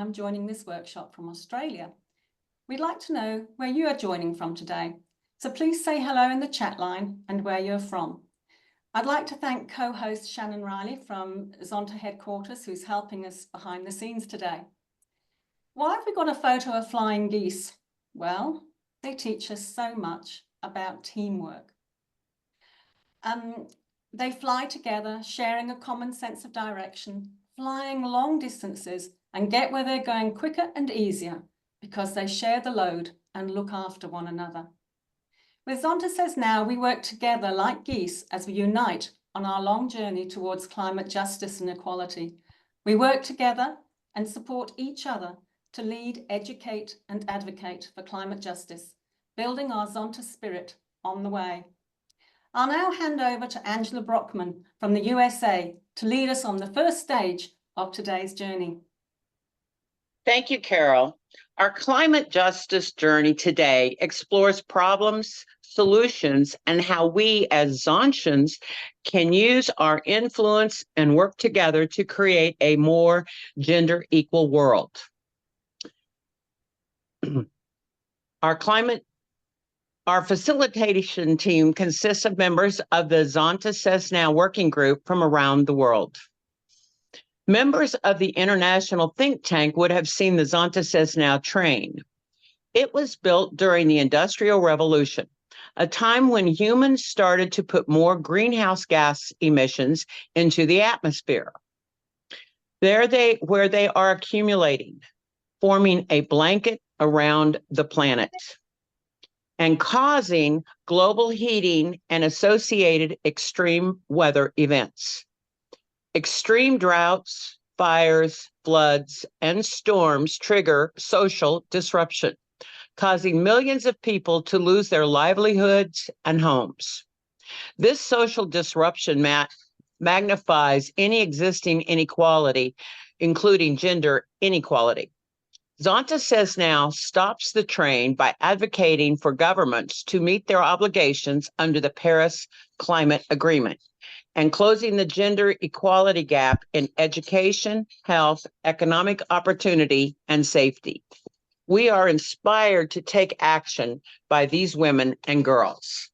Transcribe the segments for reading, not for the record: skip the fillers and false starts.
I'm joining this workshop from Australia. We'd like to know where you are joining from today, so please say hello in the chat line and where you're from. I'd like to thank co-host Shannon Riley from Zonta headquarters, who's helping us behind the scenes today. Why have we got a photo of flying geese? Well, they teach us so much about teamwork. They fly together, sharing a common sense of direction, flying long distances, and get where they're going quicker and easier because they share the load and look after one another. With Zonta Says Now, we work together like geese as we unite on our long journey towards climate justice and equality. We work together and support each other to lead, educate, and advocate for climate justice, building our Zonta spirit on the way. I'll now hand over to Angela Brockman from the USA to lead us on the first stage of today's journey. Thank you, Carol. Our climate justice journey today explores problems, solutions, and how we as Zontians can use our influence and work together to create a more gender equal world. Our facilitation team consists of members of the Zonta Says Now working group from around the world. Members of the international think tank would have seen the Zonta Says Now train. It was built during the Industrial Revolution, a time when humans started to put more greenhouse gas emissions into the atmosphere. Where they are accumulating, forming a blanket around the planet and causing global heating and associated extreme weather events. Extreme droughts, fires, floods, and storms trigger social disruption, causing millions of people to lose their livelihoods and homes. This social disruption magnifies any existing inequality, including gender inequality. Zonta Says Now stops the train by advocating for governments to meet their obligations under the Paris Climate Agreement and closing the gender equality gap in education, health, economic opportunity, and safety. We are inspired to take action by these women and girls.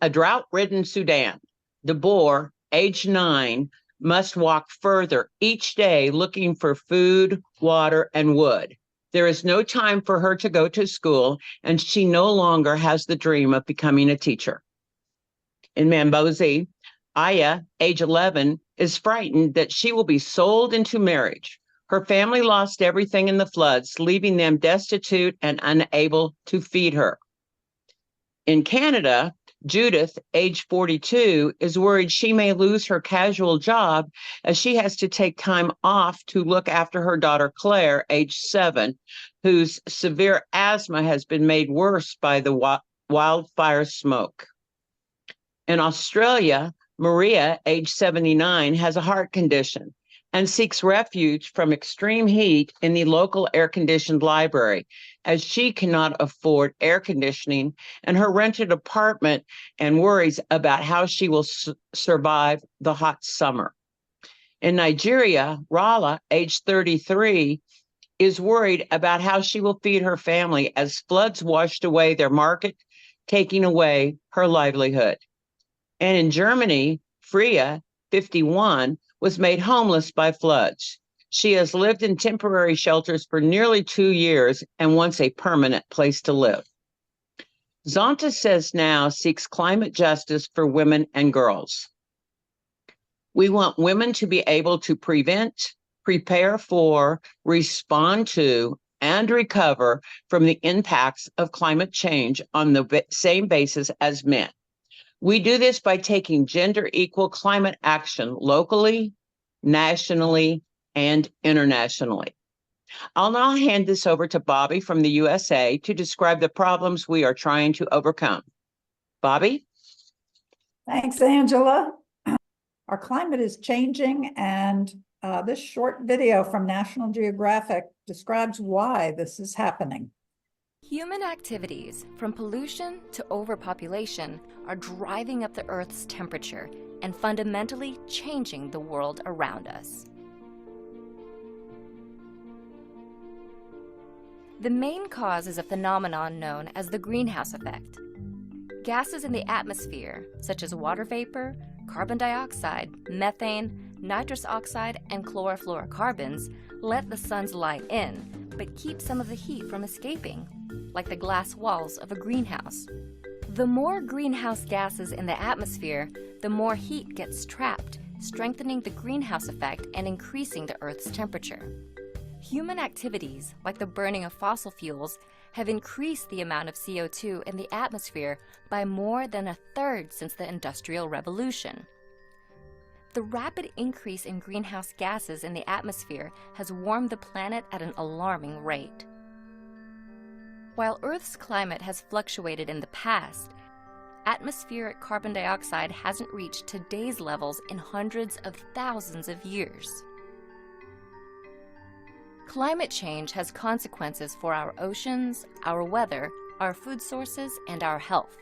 A drought-ridden Sudan, Deborah, age 9, must walk further each day looking for food, water, and wood. There is no time for her to go to school, and she no longer has the dream of becoming a teacher. In Mambozi, Aya, age 11, is frightened that she will be sold into marriage. Her family lost everything in the floods, leaving them destitute and unable to feed her. In Canada, Judith, age 42, is worried she may lose her casual job as she has to take time off to look after her daughter Claire, age 7, whose severe asthma has been made worse by the wildfire smoke. In Australia, Maria, age 79, has a heart condition and seeks refuge from extreme heat in the local air-conditioned library, as she cannot afford air conditioning and her rented apartment and worries about how she will survive the hot summer. In Nigeria, Rala, age 33, is worried about how she will feed her family as floods washed away their market, taking away her livelihood. And in Germany, Freya, 51, was made homeless by floods. She has lived in temporary shelters for nearly 2 years and wants a permanent place to live. Zonta Says Now seeks climate justice for women and girls. We want women to be able to prevent, prepare for, respond to, and recover from the impacts of climate change on the same basis as men. We do this by taking gender equal climate action locally, nationally, and internationally. I'll now hand this over to Bobby from the USA to describe the problems we are trying to overcome. Bobby? Thanks, Angela. Our climate is changing, and this short video from National Geographic describes why this is happening. Human activities, from pollution to overpopulation, are driving up the Earth's temperature and fundamentally changing the world around us. The main cause is a phenomenon known as the greenhouse effect. Gases in the atmosphere, such as water vapor, carbon dioxide, methane, nitrous oxide, and chlorofluorocarbons, let the sun's light in, but keep some of the heat from escaping, like the glass walls of a greenhouse. The more greenhouse gases in the atmosphere, the more heat gets trapped, strengthening the greenhouse effect and increasing the Earth's temperature. Human activities, like the burning of fossil fuels, have increased the amount of CO2 in the atmosphere by more than 1/3 since the Industrial Revolution. The rapid increase in greenhouse gases in the atmosphere has warmed the planet at an alarming rate. While Earth's climate has fluctuated in the past, atmospheric carbon dioxide hasn't reached today's levels in hundreds of thousands of years. Climate change has consequences for our oceans, our weather, our food sources, and our health.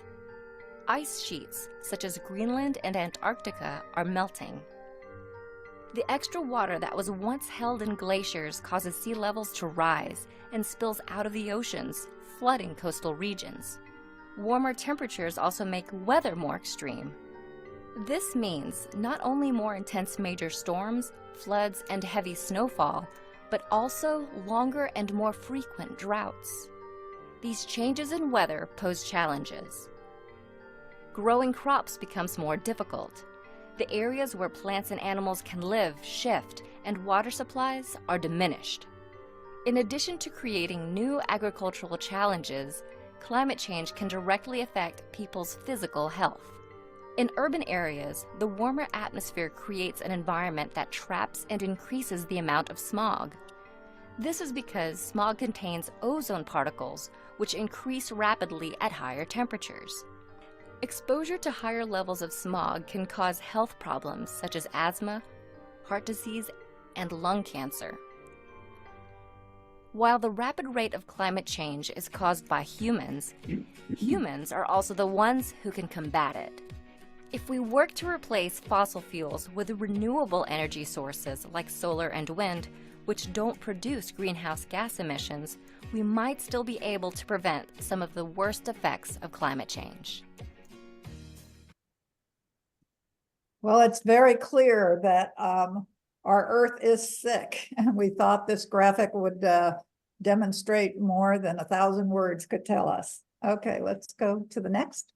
Ice sheets, such as Greenland and Antarctica, are melting. The extra water that was once held in glaciers causes sea levels to rise and spills out of the oceans, flooding coastal regions. Warmer temperatures also make weather more extreme. This means not only more intense major storms, floods, and heavy snowfall, but also longer and more frequent droughts. These changes in weather pose challenges. Growing crops becomes more difficult. The areas where plants and animals can live shift, and water supplies are diminished. In addition to creating new agricultural challenges, climate change can directly affect people's physical health. In urban areas, the warmer atmosphere creates an environment that traps and increases the amount of smog. This is because smog contains ozone particles, which increase rapidly at higher temperatures. Exposure to higher levels of smog can cause health problems such as asthma, heart disease, and lung cancer. While the rapid rate of climate change is caused by humans, humans are also the ones who can combat it. If we work to replace fossil fuels with renewable energy sources like solar and wind, which don't produce greenhouse gas emissions, we might still be able to prevent some of the worst effects of climate change. Well, it's very clear that our Earth is sick, and we thought this graphic would demonstrate more than 1,000 words could tell us. Okay, let's go to the next.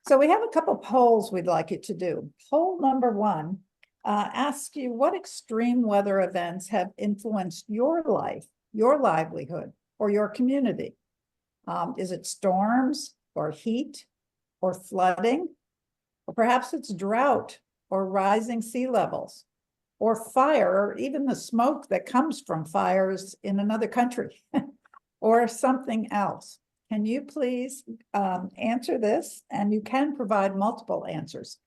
So we have a couple polls we'd like you to do. Poll number 1 asks you what extreme weather events have influenced your life, your livelihood, or your community. Is it storms or heat or flooding? Or perhaps it's drought or rising sea levels or fire, or even the smoke that comes from fires in another country or something else. Can you please answer this? And you can provide multiple answers.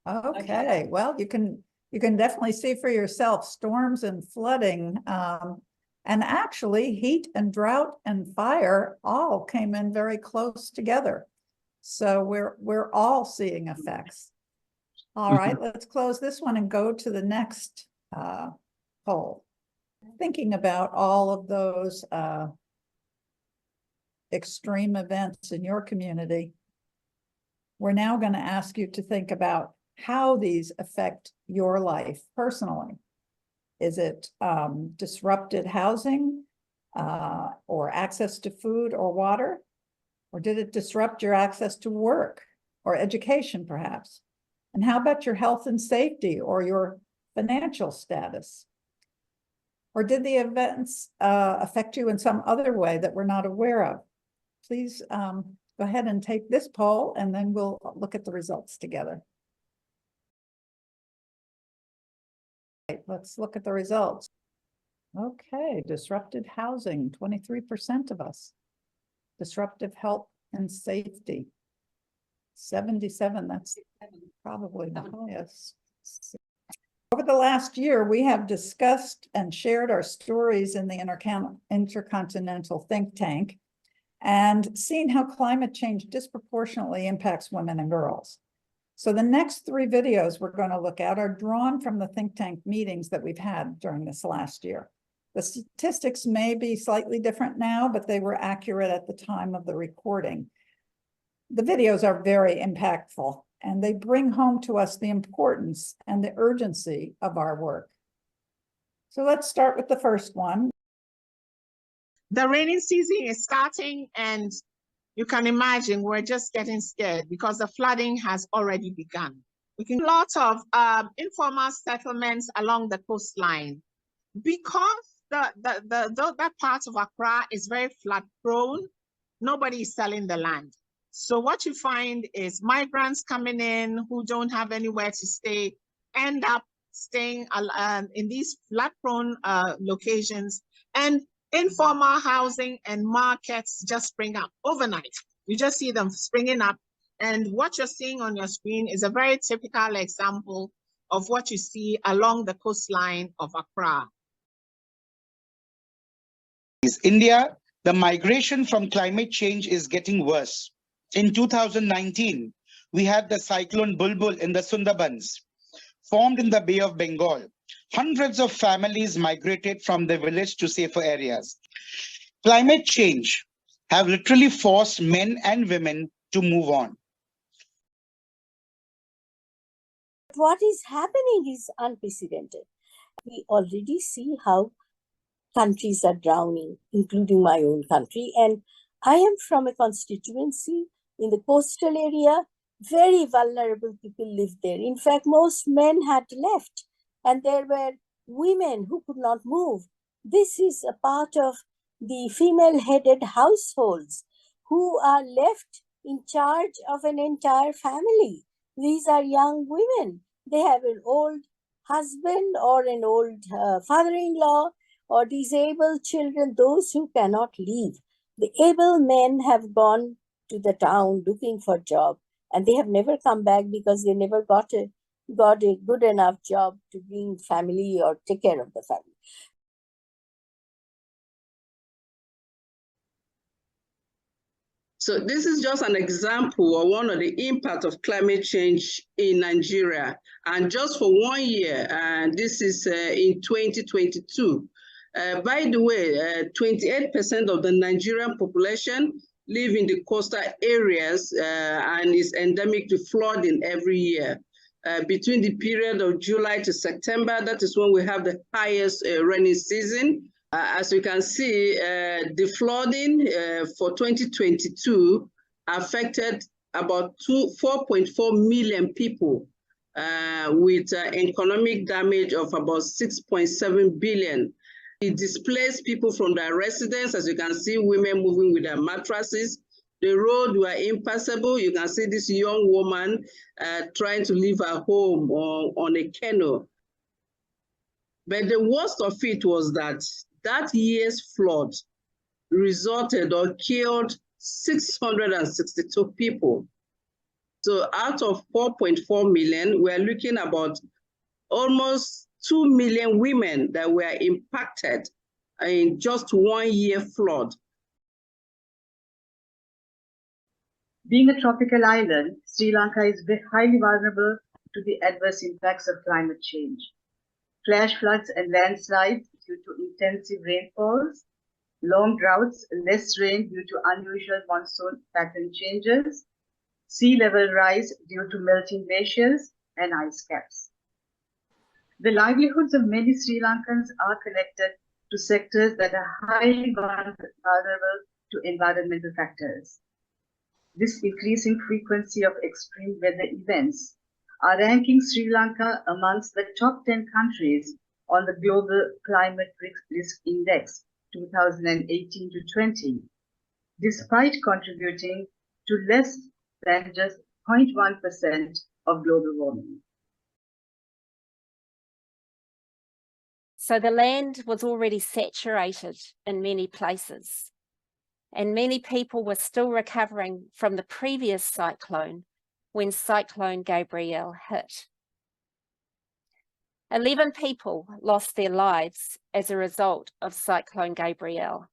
Okay, well, you can definitely see for yourself storms and flooding, and actually heat and drought and fire all came in very close together. So we're all seeing effects. All right, let's close this one and go to the next poll. Thinking about all of those extreme events in your community, we're now going to ask you to think about how these affect your life personally. Is it disrupted housing or access to food or water? Or did it disrupt your access to work or education, perhaps? And how about your health and safety or your financial status? Or did the events affect you in some other way that we're not aware of? Please go ahead and take this poll, and then we'll look at the results together. Right, let's look at the results. Okay, disrupted housing, 23% of us. Disruptive health and safety, 77, that's probably the highest. Over the last year, we have discussed and shared our stories in the Intercontinental Think Tank and seen how climate change disproportionately impacts women and girls. So the next 3 videos we're going to look at are drawn from the think tank meetings that we've had during this last year. The statistics may be slightly different now, but they were accurate at the time of the recording. The videos are very impactful, and they bring home to us the importance and the urgency of our work. So let's start with the first one. The rainy season is starting, and you can imagine we're just getting scared because the flooding has already begun. We can a lot of informal settlements along the coastline because that part of Accra is very flood prone. Nobody is selling the land. So what you find is migrants coming in who don't have anywhere to stay, end up staying in these flood prone locations, and informal housing and markets just spring up overnight. You just see them springing up. And what you're seeing on your screen is a very typical example of what you see along the coastline of Accra. India, the migration from climate change is getting worse. In 2019, we had the cyclone Bulbul in the Sundarbans, formed in the Bay of Bengal. Hundreds of families migrated from the village to safer areas. Climate change have literally forced men and women to move on. What is happening is unprecedented. We already see how countries are drowning, including my own country. And I am from a constituency in the coastal area. Very vulnerable people live there. In fact, most men had left, and there were women who could not move. This is a part of the female-headed households who are left in charge of an entire family. These are young women. They have an old husband or an old father-in-law or disabled children, those who cannot leave. The able men have gone to the town looking for a job, and they have never come back because they never got a good enough job to bring family or take care of the family. So this is just an example of one of the impacts of climate change in Nigeria. And just for 1 year, and this is in 2022. By the way, 28% of the Nigerian population live in the coastal areas and is endemic to flooding every year. Between the period of July to September, that is when we have the highest rainy season. As you can see, the flooding for 2022 affected about 4.4 million people with economic damage of about 6.7 billion. It displaced people from their residence. As you can see, women moving with their mattresses. The roads were impassable. You can see this young woman trying to leave her home on a canoe. But the worst of it was that year's flood resulted or killed 662 people. So out of 4.4 million, we're looking about almost 2 million women that were impacted in just 1 year flood. Being a tropical island, Sri Lanka is highly vulnerable to the adverse impacts of climate change. Flash floods and landslides due to intensive rainfalls, long droughts, less rain due to unusual monsoon pattern changes, sea level rise due to melting glaciers and ice caps. The livelihoods of many Sri Lankans are connected to sectors that are highly vulnerable to environmental factors. This increasing frequency of extreme weather events are ranking Sri Lanka amongst the top 10 countries on the Global Climate Risk Index 2018 to 20, despite contributing to less than just 0.1% of global warming. So the land was already saturated in many places, and many people were still recovering from the previous cyclone when Cyclone Gabrielle hit. 11 people lost their lives as a result of Cyclone Gabrielle.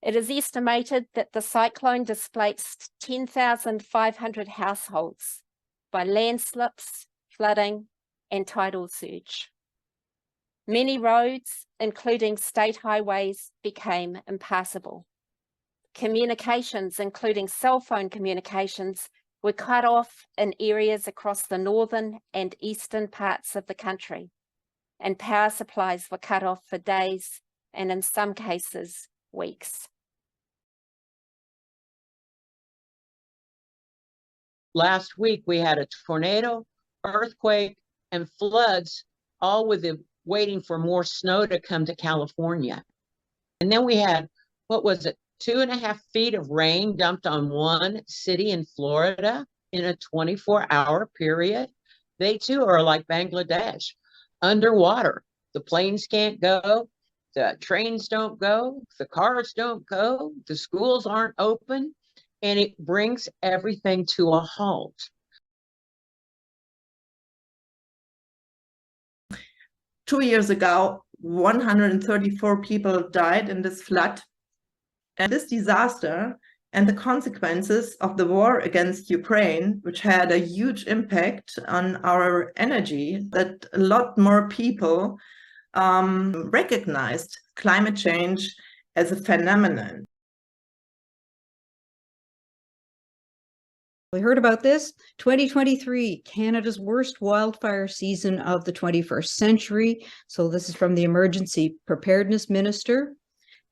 It is estimated that the cyclone displaced 10,500 households by landslips, flooding, and tidal surge. Many roads, including state highways, became impassable. Communications, including cell phone communications, were cut off in areas across the northern and eastern parts of the country, and power supplies were cut off for days and in some cases, weeks. Last week, we had a tornado, earthquake, and floods, all waiting for more snow to come to California. And then we had, 2.5 feet of rain dumped on one city in Florida in a 24-hour period. They too are like Bangladesh, underwater. The planes can't go, the trains don't go, the cars don't go, the schools aren't open, and it brings everything to a halt. Two years ago, 134 people died in this flood. And this disaster and the consequences of the war against Ukraine, which had a huge impact on our energy, that a lot more people recognized climate change as a phenomenon. We heard about this. 2023, Canada's worst wildfire season of the 21st century. So this is from the Emergency Preparedness Minister.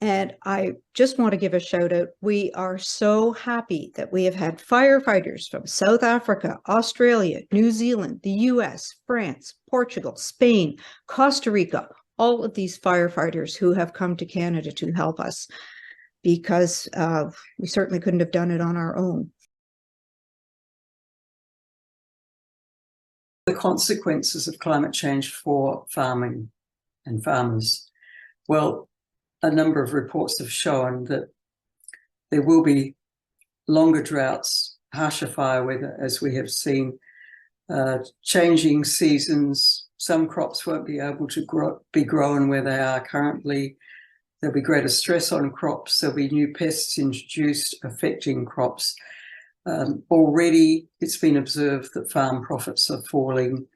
And I just want to give a shout out. We are so happy that we have had firefighters from South Africa, Australia, New Zealand, the US, France, Portugal, Spain, Costa Rica, all of these firefighters who have come to Canada to help us, because we certainly couldn't have done it on our own. The consequences of climate change for farming and farmers. Well, a number of reports have shown that there will be longer droughts, harsher fire weather, as we have seen, changing seasons. Some crops won't be able to be grown where they are currently. There'll be greater stress on crops. There'll be new pests introduced affecting crops. Already it's been observed that farm profits are falling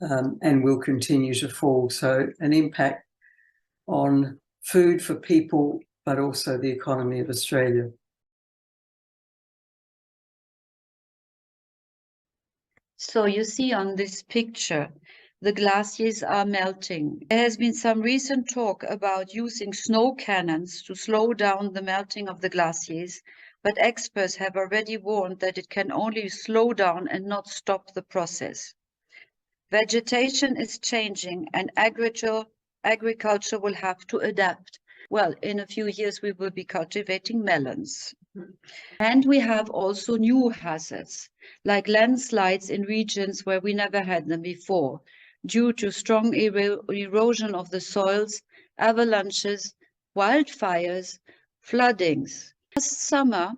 and will continue to fall. So an impact on food for people, but also the economy of Australia. So you see on this picture, the glaciers are melting. There has been some recent talk about using snow cannons to slow down the melting of the glaciers, but experts have already warned that it can only slow down and not stop the process. Vegetation is changing and agriculture will have to adapt. Well, in a few years, we will be cultivating melons. And we have also new hazards, like landslides in regions where we never had them before, due to strong erosion of the soils, avalanches, wildfires, floodings. Last summer,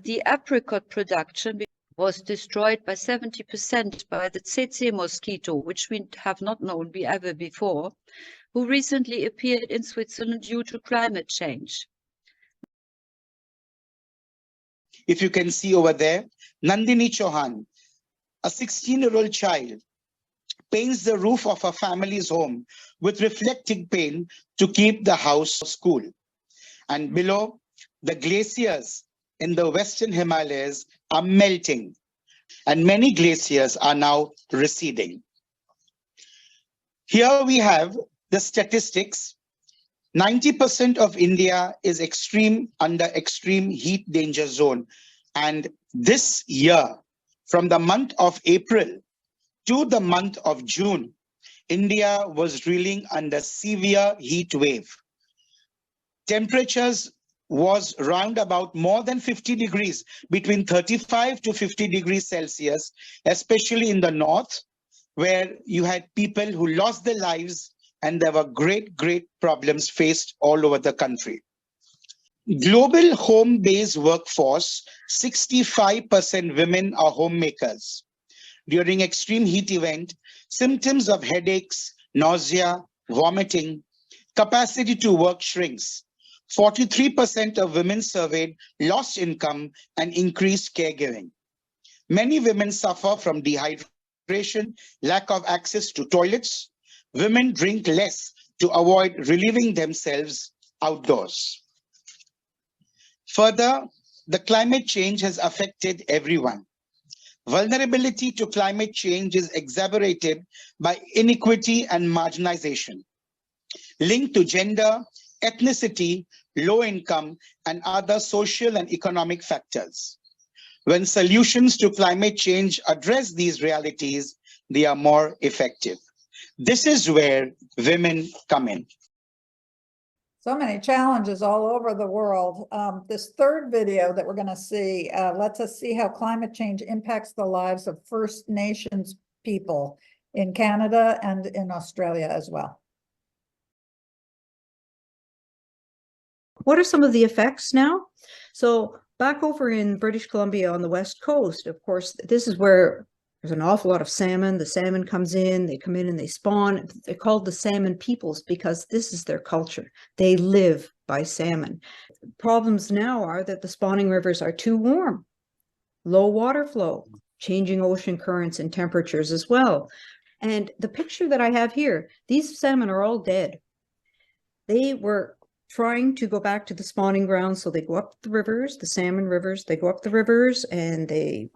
the apricot production was destroyed by 70% by the tsetse mosquito, which we have not known ever before, who recently appeared in Switzerland due to climate change. If you can see over there, Nandini Chauhan, a 16-year-old child, paints the roof of her family's home with reflecting paint to keep the house cool. And below, the glaciers in the Western Himalayas are melting, and many glaciers are now receding. Here we have the statistics. 90% of India is under extreme heat danger zone. And this year, from the month of April to the month of June, India was reeling under severe heat wave. Temperatures was round about more than 50 degrees, between 35 to 50 degrees Celsius, especially in the north, where you had people who lost their lives, and there were great problems faced all over the country. Global home-based workforce, 65% women are homemakers. During extreme heat event, symptoms of headaches, nausea, vomiting, capacity to work shrinks. 43% of women surveyed lost income and increased caregiving. Many women suffer from dehydration, lack of access to toilets, Women drink less to avoid relieving themselves outdoors. Further, the climate change has affected everyone. Vulnerability to climate change is exacerbated by inequity and marginalization, linked to gender, ethnicity, low income, and other social and economic factors. When solutions to climate change address these realities, they are more effective. This is where women come in. So many challenges all over the world. This third video that we're going to see lets us see how climate change impacts the lives of First Nations people in Canada and in Australia as well. What are some of the effects now? So back over in British Columbia on the west coast, of course, this is where there's an awful lot of salmon. The salmon comes in, they come in and they spawn. They're called the salmon peoples because this is their culture. They live by salmon. Problems now are that the spawning rivers are too warm, low water flow, changing ocean currents and temperatures as well. And the picture that I have here, these salmon are all dead. They were trying to go back to the spawning grounds, so they go up the rivers, the salmon rivers, they go up the rivers and they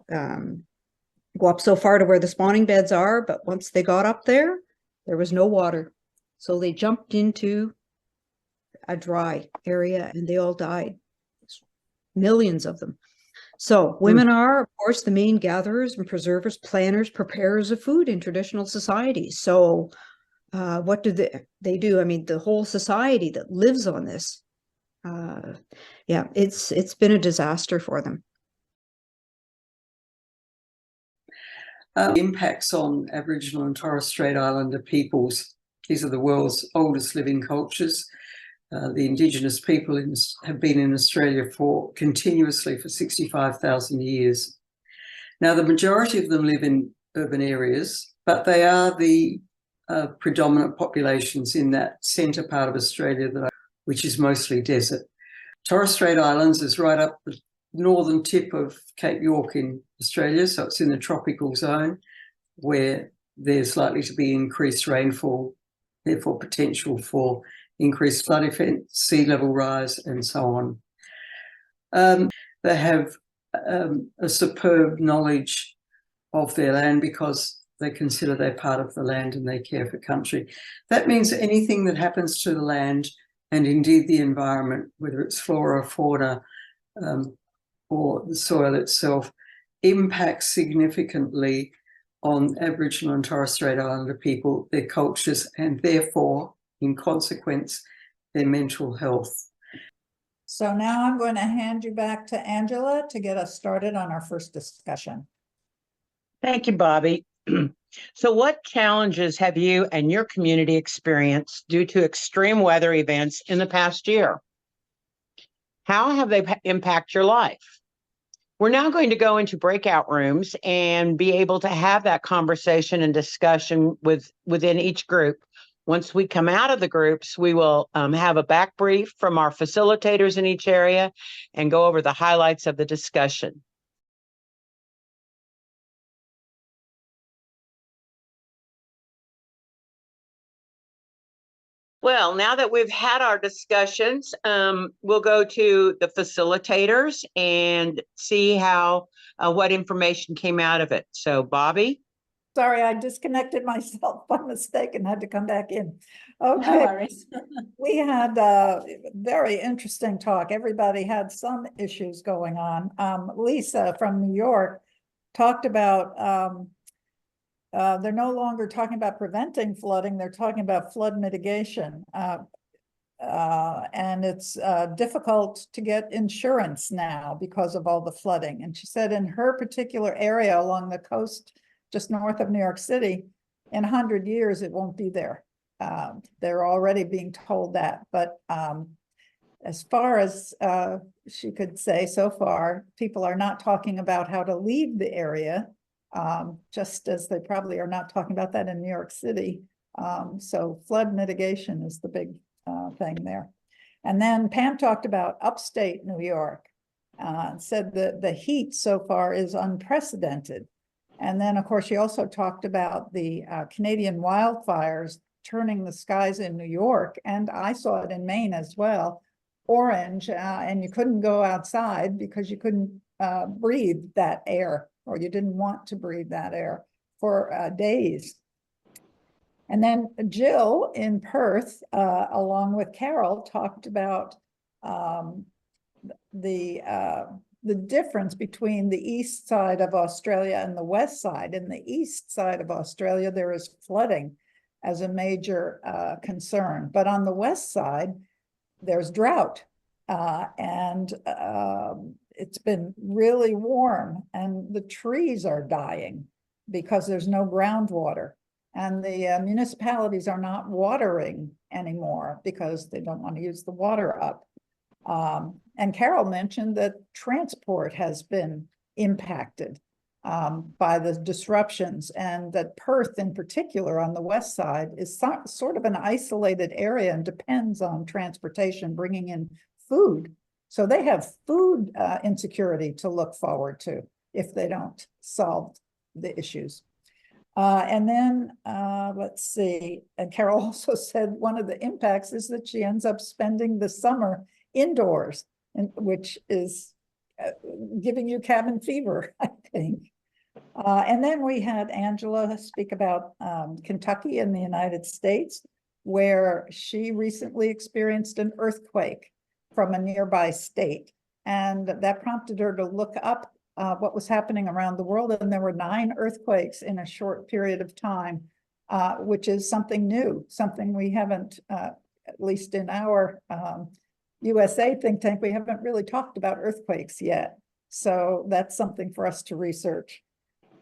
go up so far to where the spawning beds are, but once they got up there, there was no water. So they jumped into a dry area and they all died. Millions of them. So women are, of course, the main gatherers and preservers, planners, preparers of food in traditional societies. So what do they do? I mean, the whole society that lives on this, yeah, it's been a disaster for them. Impacts on Aboriginal and Torres Strait Islander peoples. These are the world's oldest living cultures. The Indigenous people have been in Australia continuously for 65,000 years. Now, the majority of them live in urban areas, but they are the predominant populations in that centre part of Australia which is mostly desert. Torres Strait Islands is right up the northern tip of Cape York in Australia, so it's in the tropical zone where there's likely to be increased rainfall, therefore potential for increased flood events, sea level rise, and so on. They have a superb knowledge of their land because they consider they're part of the land and they care for country. That means anything that happens to the land and indeed the environment, whether it's flora, fauna, or the soil itself, impacts significantly on Aboriginal and Torres Strait Islander people, their cultures, and therefore, in consequence, their mental health. So now I'm going to hand you back to Angela to get us started on our first discussion. Thank you, Bobby. So what challenges have you and your community experienced due to extreme weather events in the past year? How have they impacted your life? We're now going to go into breakout rooms and be able to have that conversation and discussion within each group. Once we come out of the groups, we will have a back brief from our facilitators in each area and go over the highlights of the discussion. Well, now that we've had our discussions, we'll go to the facilitators and see how what information came out of it. So, Bobby? Sorry, I disconnected myself by mistake and had to come back in. Okay. No worries. We had a very interesting talk. Everybody had some issues going on. Lisa from New York talked about they're no longer talking about preventing flooding, they're talking about flood mitigation. And it's difficult to get insurance now because of all the flooding. And she said in her particular area along the coast, just north of New York City, in 100 years, it won't be there. They're already being told that. But as far as she could say so far, people are not talking about how to leave the area. Just as they probably are not talking about that in New York City. So flood mitigation is the big thing there. And then Pam talked about upstate New York, said that the heat so far is unprecedented. And then, of course, she also talked about the Canadian wildfires turning the skies in New York, and I saw it in Maine as well, orange, and you couldn't go outside because you couldn't breathe that air, or you didn't want to breathe that air for days. And then Jill in Perth, along with Carol, talked about the difference between the east side of Australia and the west side. In the east side of Australia, there is flooding as a major concern, but on the west side, there's drought, and it's been really warm, and the trees are dying because there's no groundwater, and the municipalities are not watering anymore because they don't want to use the water up. And Carol mentioned that transport has been impacted by the disruptions, and that Perth in particular on the west side is sort of an isolated area and depends on transportation bringing in food. So they have food insecurity to look forward to if they don't solve the issues. And then let's see, and Carol also said one of the impacts is that she ends up spending the summer indoors, which is giving you cabin fever, I think. And then we had Angela speak about Kentucky in the United States, where she recently experienced an earthquake from a nearby state. And that prompted her to look up what was happening around the world. And there were 9 earthquakes in a short period of time, which is something new, something we haven't, at least in our USA think tank, we haven't really talked about earthquakes yet. So that's something for us to research.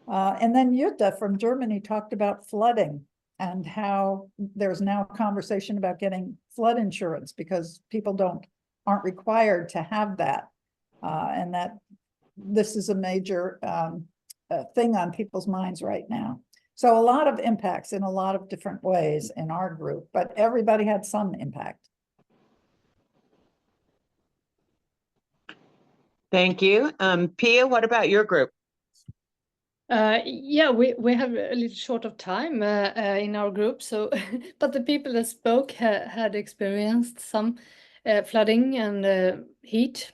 And then Jutta from Germany talked about flooding and how there's now a conversation about getting flood insurance because people aren't required to have that. And that this is a major thing on people's minds right now. So a lot of impacts in a lot of different ways in our group, but everybody had some impact. Thank you. Pia, what about your group? Yeah, we have a little short of time in our group, so but the people that spoke had experienced some flooding and heat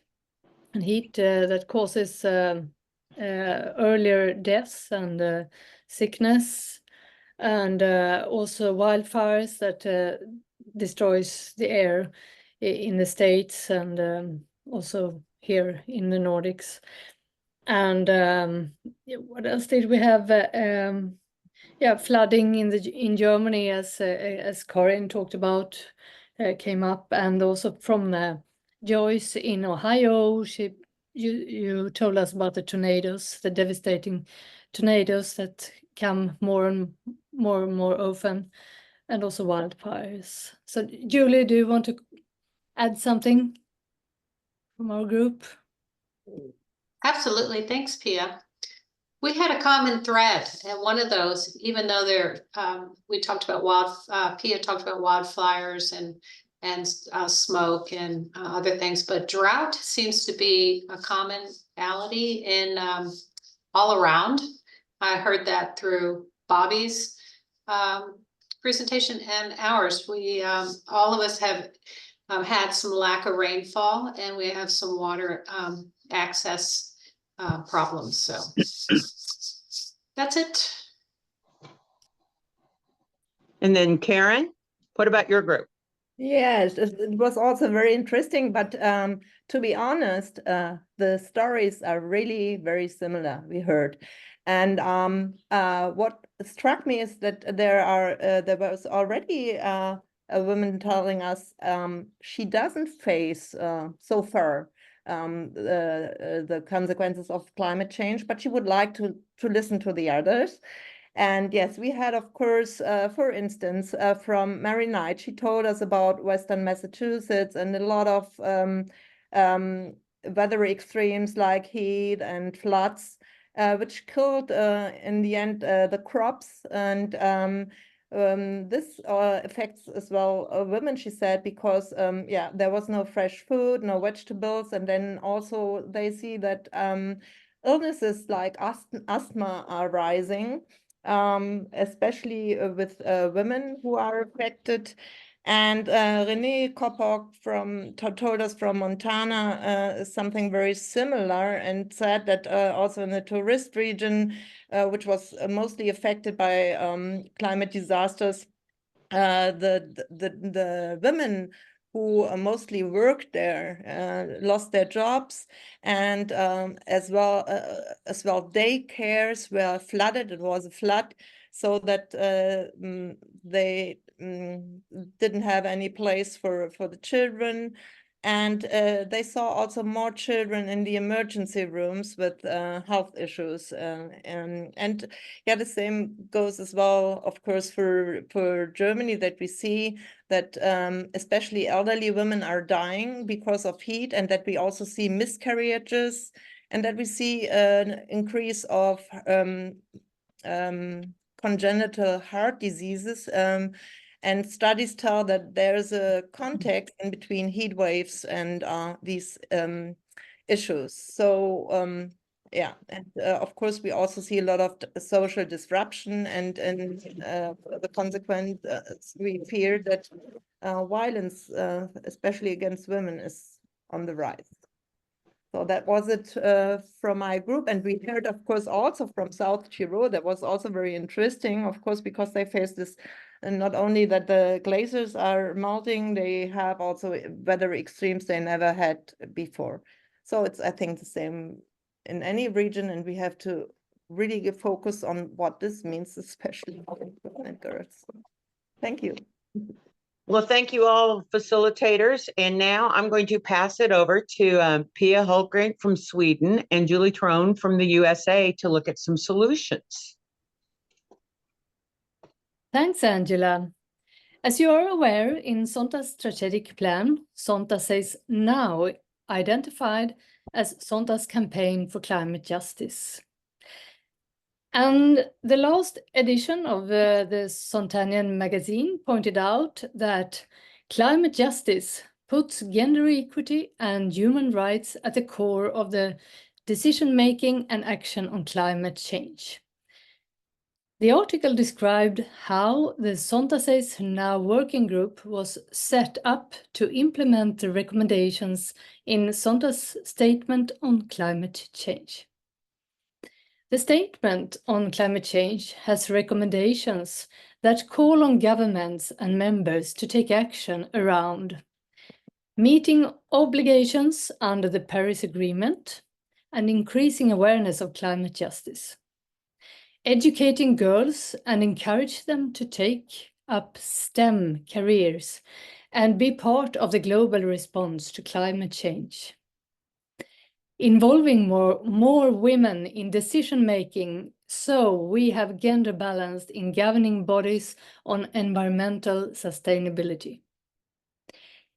that causes earlier deaths and sickness, and also wildfires that destroys the air in the States and also here in the Nordics. And what else did we have? Yeah, flooding in Germany, as Corinne talked about, came up, and also from Joyce in Ohio. You told us about the tornadoes, the devastating tornadoes that come more and more often, and also wildfires. So, Julie, do you want to add something from our group? Absolutely. Thanks, Pia. We had a common thread, and one of those, even though we talked about Pia talked about wildfires and smoke and other things, but drought seems to be a commonality in all around. I heard that through Bobby's presentation and ours. We all of us have had some lack of rainfall, and we have some water access problems. So that's it. And then Karen, what about your group? Yes, it was also very interesting, but to be honest, the stories are really very similar, we heard. And what struck me is that there was already a woman telling us she doesn't face so far the consequences of climate change, but she would like to listen to the others. And yes, we had, of course, for instance, from Mary Knight, she told us about Western Massachusetts and a lot of weather extremes like heat and floods, which killed in the end the crops. And this affects as well women, she said, because yeah, there was no fresh food, no vegetables, and then also they see that illnesses like asthma are rising. especially with women who are affected. And Renee Kopok told us from Montana something very similar, and said that also in the tourist region, which was mostly affected by climate disasters, the women who mostly worked there lost their jobs, and as well daycares were flooded. It was a flood, so that they didn't have any place for the children. And they saw also more children in the emergency rooms with health issues. And yeah, the same goes as well, of course, for Germany, that we see that especially elderly women are dying because of heat, and that we also see miscarriages, and that we see an increase of congenital heart diseases. And studies tell that there's a context in between heat waves and these issues. So yeah, and of course we also see a lot of social disruption, and the consequence, we fear that violence, especially against women, is on the rise. So that was it from my group. And we heard, of course, also from South Tyrol. That was also very interesting, of course, because they face this, and not only that the glaciers are melting, they have also weather extremes they never had before. So it's, I think, the same in any region, and we have to really give focus on what this means, especially for women and girls. Thank you. Well, thank you all facilitators. And now I'm going to pass it over to Pia Hultgren from Sweden and Julie Trone from the USA to look at some solutions. Thanks, Angela. As you are aware, in Zonta's strategic plan, Zonta says now identified as Zonta's campaign for climate justice. And the last edition of the Zontanian magazine pointed out that climate justice puts gender equity and human rights at the core of the decision-making and action on climate change. The article described how the Zonta Says Now working group was set up to implement the recommendations in Zonta's statement on climate change. The statement on climate change has recommendations that call on governments and members to take action around meeting obligations under the Paris Agreement and increasing awareness of climate justice, educating girls and encourage them to take up STEM careers and be part of the global response to climate change, involving more women in decision-making so we have gender balance in governing bodies on environmental sustainability,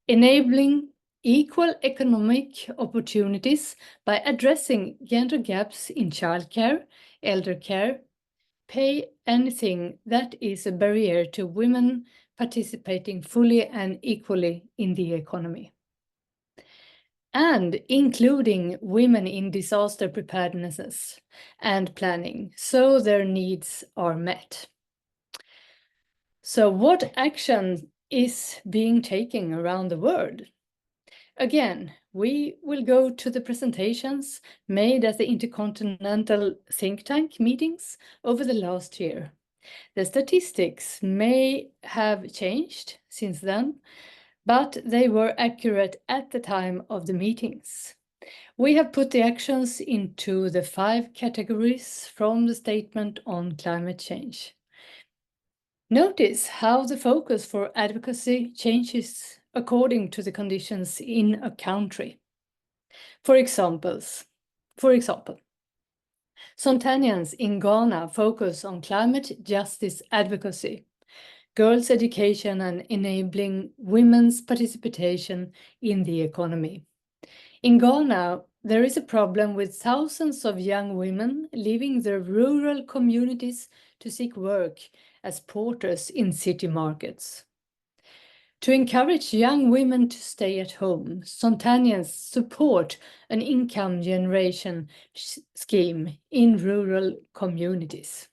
enabling equal economic opportunities by addressing gender gaps in childcare, elder care, pay anything that is a barrier to women participating fully and equally in the economy, and including women in disaster preparedness and planning so their needs are met. So what action is being taken around the world? Again, we will go to the presentations made at the Intercontinental Think Tank meetings over the last year. The statistics may have changed since then, but they were accurate at the time of the meetings. We have put the actions into the 5 categories from the statement on climate change. Notice how the focus for advocacy changes according to the conditions in a country. For example, Zontanians in Ghana focus on climate justice advocacy, girls' education and enabling women's participation in the economy. In Ghana, there is a problem with thousands of young women leaving their rural communities to seek work as porters in city markets. To encourage young women to stay at home, Zontanians support an income generation scheme in rural communities.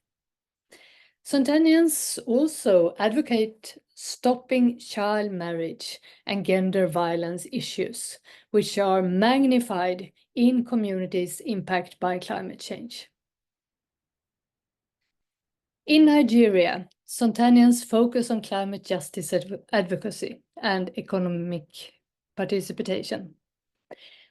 Zontians also advocate stopping child marriage and gender violence issues, which are magnified in communities impacted by climate change. In Nigeria, Zontians focus on climate justice advocacy and economic participation.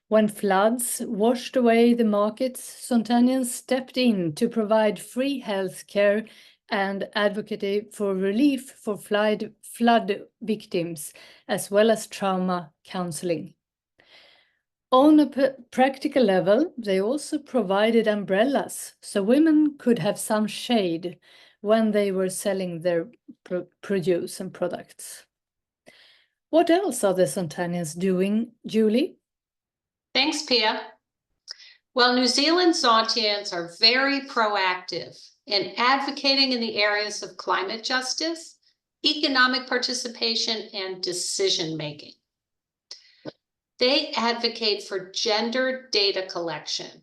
When floods washed away the markets, Zontians stepped in to provide free health care and advocacy for relief for flood victims, as well as trauma counseling. On a practical level, they also provided umbrellas so women could have some shade when they were selling their produce and products. What else are the Zontians doing, Julie? Thanks, Pia. Well, New Zealand Zontians are very proactive in advocating in the areas of climate justice, economic participation, and decision-making. They advocate for gender data collection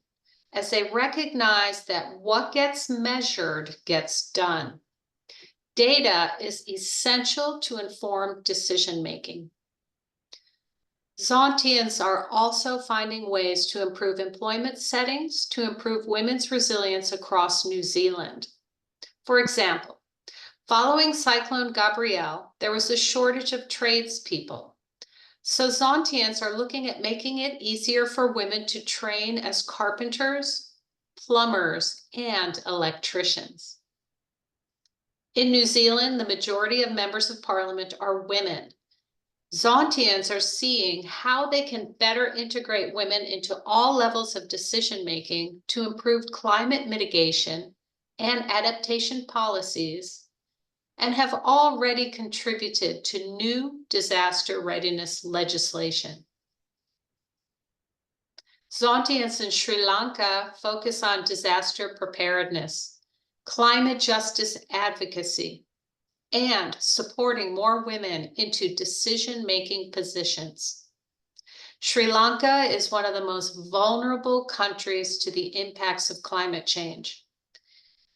as they recognize that what gets measured gets done. Data is essential to inform decision-making. Zontians are also finding ways to improve employment settings to improve women's resilience across New Zealand. For example, following Cyclone Gabrielle, there was a shortage of tradespeople. So Zontians are looking at making it easier for women to train as carpenters, plumbers, and electricians. In New Zealand, the majority of members of parliament are women. Zontians are seeing how they can better integrate women into all levels of decision-making to improve climate mitigation and adaptation policies, and have already contributed to new disaster readiness legislation. Zontians in Sri Lanka focus on disaster preparedness, climate justice advocacy, and supporting more women into decision-making positions. Sri Lanka is one of the most vulnerable countries to the impacts of climate change.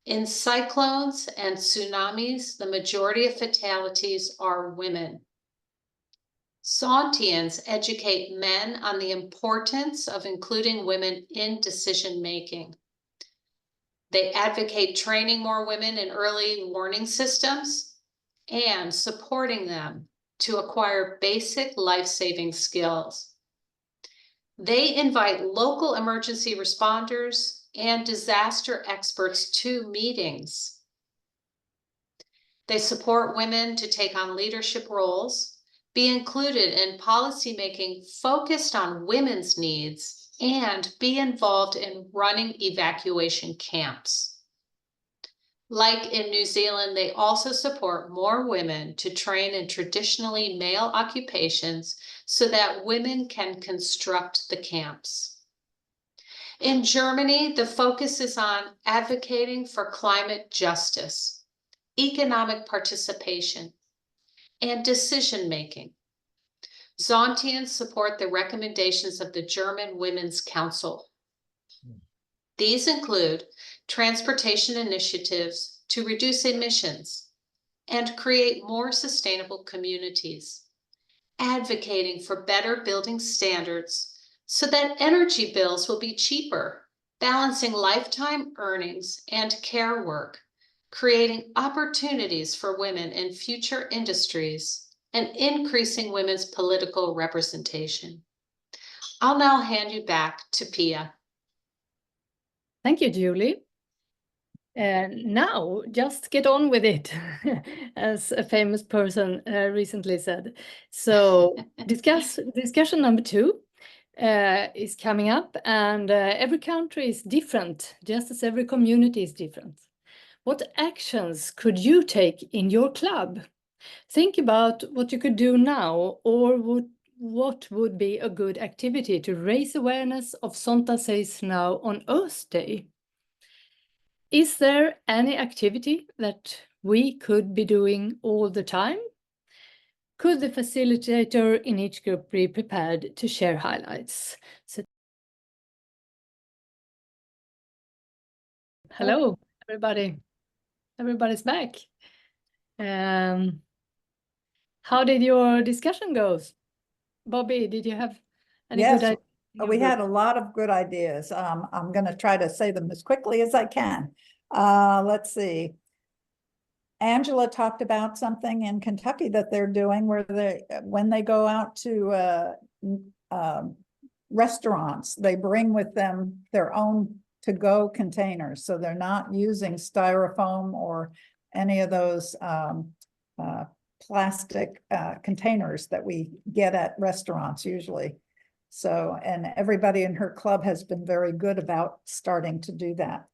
In cyclones and tsunamis, the majority of fatalities are women. Zontians educate men on the importance of including women in decision-making. They advocate training more women in early warning systems and supporting them to acquire basic life-saving skills. They invite local emergency responders and disaster experts to meetings. They support women to take on leadership roles, be included in policymaking focused on women's needs, and be involved in running evacuation camps. Like in New Zealand, they also support more women to train in traditionally male occupations so that women can construct the camps. In Germany, the focus is on advocating for climate justice, economic participation, and decision-making. Zontians support the recommendations of the German Women's Council. These include transportation initiatives to reduce emissions and create more sustainable communities, advocating for better building standards so that energy bills will be cheaper, balancing lifetime earnings and care work, creating opportunities for women in future industries, and increasing women's political representation. I'll now hand you back to Pia. Thank you, Julie. Now, just get on with it, as a famous person recently said. So discussion number 2 is coming up, and every country is different, just as every community is different. What actions could you take in your club? Think about what you could do now, or what would be a good activity to raise awareness of Zonta Says Now on Earth Day. Is there any activity that we could be doing all the time? Could the facilitator in each group be prepared to share highlights? So, hello, everybody. everybody's back. How did your discussion go? Bobby, did you have any good Yes, ideas? we had a lot of good ideas. I'm going to try to say them as quickly as I can. Let's see. Angela talked about something in Kentucky that they're doing where when they go out to restaurants, they bring with them their own to-go containers. So they're not using styrofoam or any of those plastic containers that we get at restaurants usually. So, and everybody in her club has been very good about starting to do that.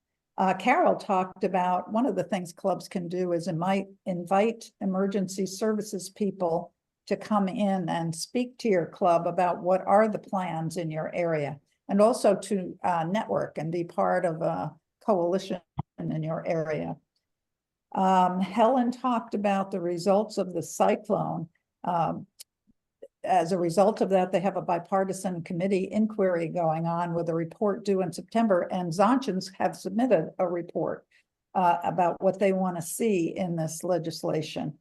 Carol talked about one of the things clubs can do is invite emergency services people to come in and speak to your club about what are the plans in your area, and also to network and be part of a coalition in your area. Helen talked about the results of the cyclone. As a result of that, they have a bipartisan committee inquiry going on with a report due in September, and Zontians have submitted a report about what they want to see in this legislation.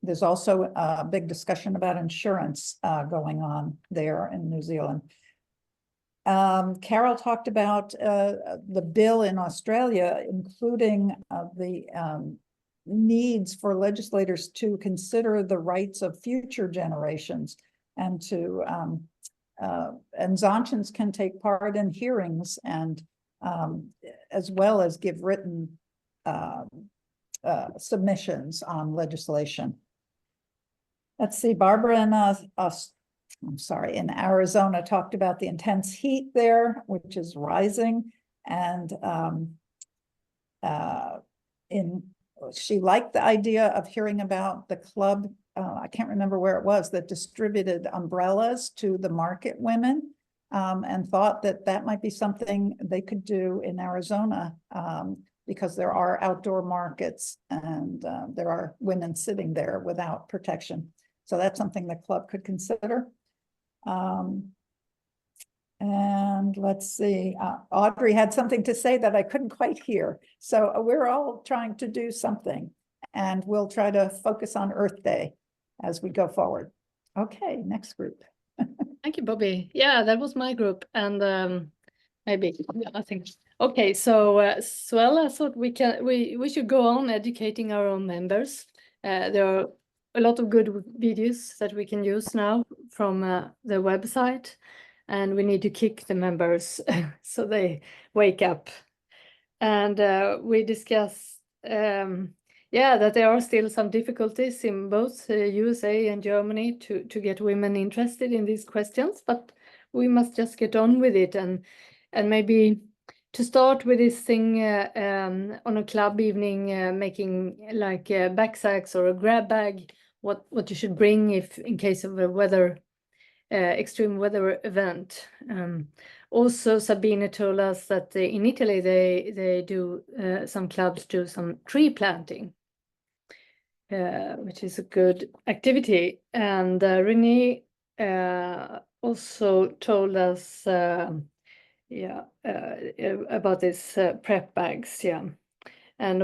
There's also a big discussion about insurance going on there in New Zealand. Carol talked about the bill in Australia, including the needs for legislators to consider the rights of future generations and to and Zontians can take part in hearings and as well as give written submissions on legislation. Let's see, Barbara in Arizona talked about the intense heat there, which is rising, and she liked the idea of hearing about the club, I can't remember where it was, that distributed umbrellas to the market women, and thought that that might be something they could do in Arizona, because there are outdoor markets and there are women sitting there without protection. So that's something the club could consider. And let's see, Audrey had something to say that I couldn't quite hear. So we're all trying to do something, and we'll try to focus on Earth Day as we go forward. Okay, next group. Thank you, Bobby. Yeah, that was my group. And maybe, yeah, I think. Okay, so Swell, I thought we should go on educating our own members. There are a lot of good videos that we can use now from the website. And we need to kick the members so they wake up. And we discussed, that there are still some difficulties in both USA and Germany to get women interested in these questions, but we must just get on with it. And maybe to start with this thing on a club evening, making like backsacks or a grab bag, what you should bring if in case of a extreme weather event. Also, Sabine told us that in Italy they do some clubs do some tree planting, which is a good activity. And Renee also told us about this prep bags, and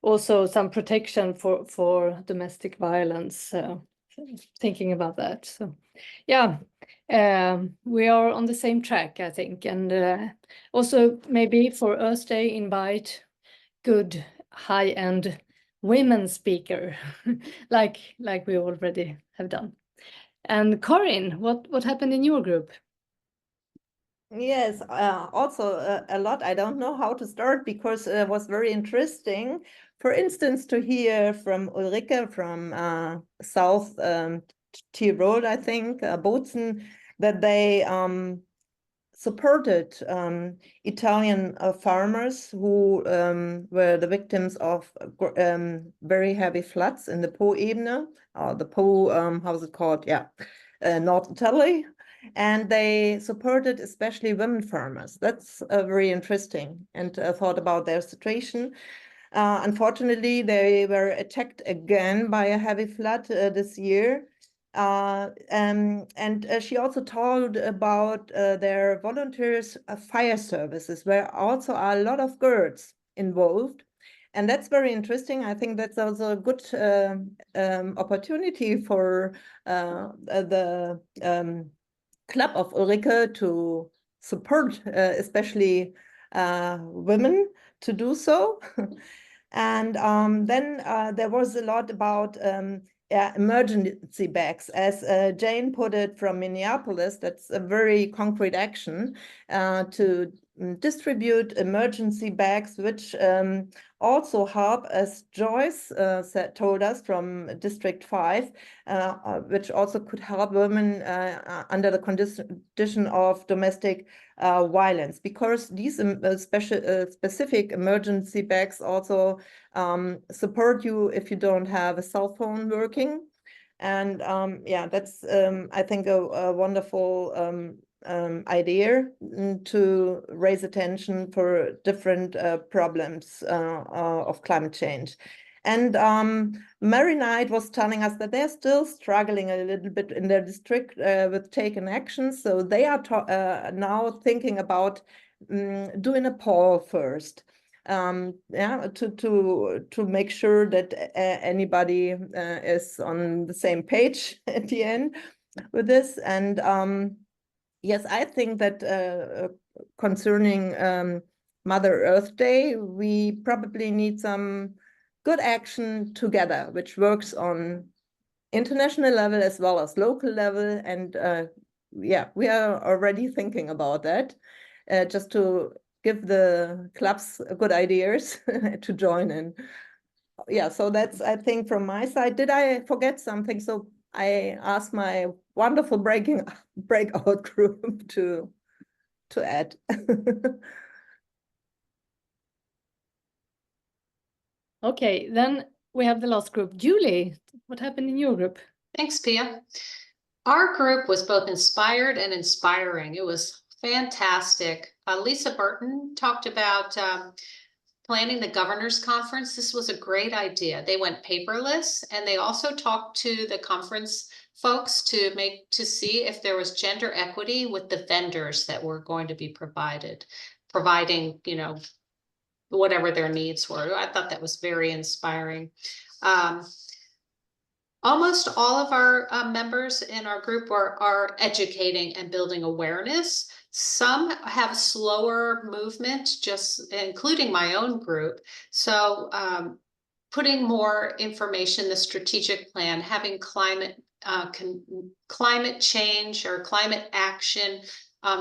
also some protection for domestic violence, thinking about that. So we are on the same track, I think. And also maybe for Earth Day, invite good high-end women speaker like we already have done. And Corinne, what happened in your group? Yes, also a lot. I don't know how to start because it was very interesting. For instance, to hear from Ulrike from South Tyrol, I think, Bozen, that they supported Italian farmers who were the victims of very heavy floods in the Po-Ebene, or the Po, how's it called? North Italy. And they supported especially women farmers. That's very interesting, and thought about their situation. Unfortunately, they were attacked again by a heavy flood this year. And she also told about their volunteers fire services, where also are a lot of girls involved. And that's very interesting. I think that's also a good opportunity for the Club of Ulrike to support, especially women, to do so. And then there was a lot about emergency bags, as Jane put it from Minneapolis. That's a very concrete action to distribute emergency bags, which also help, as Joyce told us from District 5, which also could help women under the condition of domestic violence, because these specific emergency bags also support you if you don't have a cell phone working. And yeah, that's I think a wonderful idea to raise attention for different problems of climate change. And Mary Knight was telling us that they're still struggling a little bit in their district with taken actions. So they are now thinking about doing a poll first, yeah, to make sure that anybody is on the same page at the end with this. And yes, I think that concerning Mother Earth Day, we probably need some good action together, which works on international level as well as local level. And yeah, we are already thinking about that, just to give the clubs good ideas to join in. Yeah, so that's, I think, from my side. Did I forget something? So I asked my wonderful breakout group to add. Okay, then we have the last group. Julie, what happened in your group? Thanks, Pia. Our group was both inspired and inspiring. It was fantastic. Lisa Burton talked about planning the governor's conference. This was a great idea. They went paperless, and they also talked to the conference folks to see if there was gender equity with the vendors that were going to be providing, you know, whatever their needs were. I thought that was very inspiring. Almost all of our members in our group are educating and building awareness. Some have slower movement, just including my own group. So putting more information, the strategic plan, having climate change or climate action